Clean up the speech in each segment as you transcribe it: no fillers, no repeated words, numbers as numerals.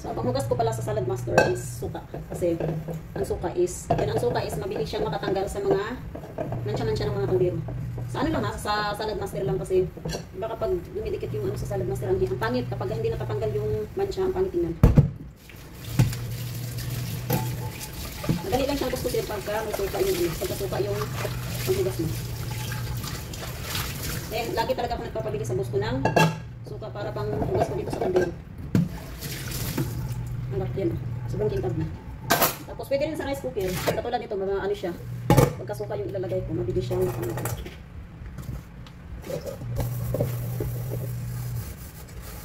So, ang paghugas ko pala sa salad master is suka. Kasi, ang suka is mabilis siyang makatanggal sa mga mansya-mansya ng mga kaldero. Sa ano lang ha, sa salad master lang kasi, baka pag dumidikit yung ano sa salad master, ang pangit. Kapag hindi natatanggal yung mansya, ang pangit tingnan. Madali lang siyang kuskusin pagka may suka yung paghugas mo. Eh, lagi talaga ako nagpapabili sa boss ko ng suka para pang hugas ko dito sa kaldero. Hanap yan. Sobrang kintab na. Tapos pwede rin sa rice cooker. Katulad nito, mga ano siya. Pagkasuka yung ilalagay ko, mabilis siyang matanggal.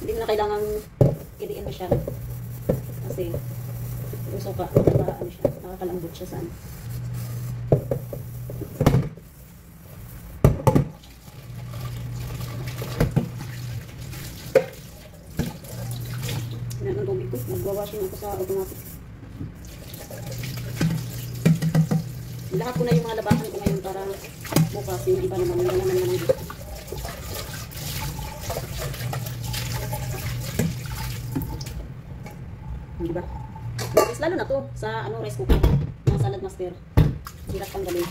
Hindi na kailangang idiin masyado. Kasi yung suka, ano siya, nakakalambot siya sa ano. Yan ang tubig ko. Magwawashing ako sa automatic. Lahat ko na yung mga labasan ko ngayon para bukas yung iba naman. Yung naman naman dito. Diba? Is lalo na to sa ano rice cooker. Mga salad master. Hirap pang galing.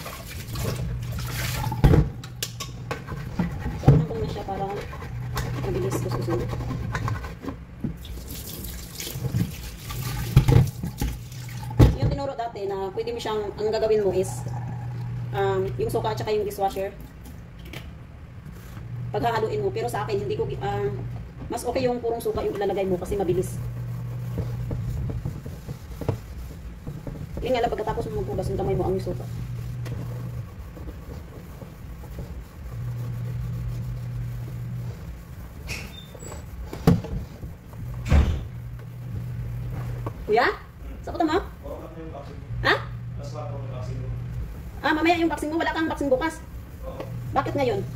So, ano ko na siya para mabilis ko susunod. Tinuro dati na pwede mo siyang, ang gagawin mo is yung suka at saka yung dishwasher paghahaluin mo, pero sa akin hindi ko mas okay yung purong suka yung ilalagay mo kasi mabilis. Yung nga lang pagkatapos mo maghugas yung kamay mo ang suka. Kuya? Sa ko tama? Ha? Mamaya yung boxing mo. Wala kang boxing bukas. Bakit ngayon?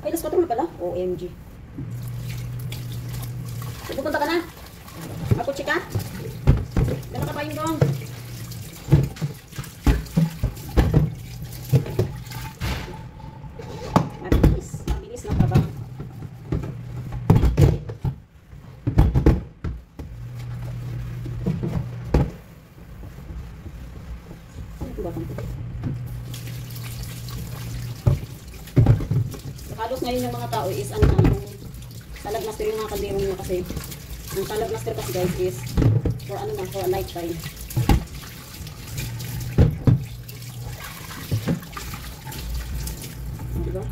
Ay, alas 4 na pala. OMG. Pupunta ka na? Maputsi ka? Gano'n ka pa yung dong? Mabilis. Mabilis na trabaho. Halos ngayon yung mga tao is ano na yung salad master yung mga kaldero nyo kasi ang salad master kasi guys is for ano na, for a lifetime. Diba?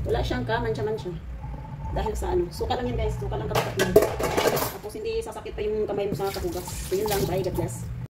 Wala siyang mansya-mansya dahil sa ano, suka lang yun guys, suka lang kapag tapos hindi sasakit pa yung kamay mo sa kahugas. So yun lang, bye, God bless.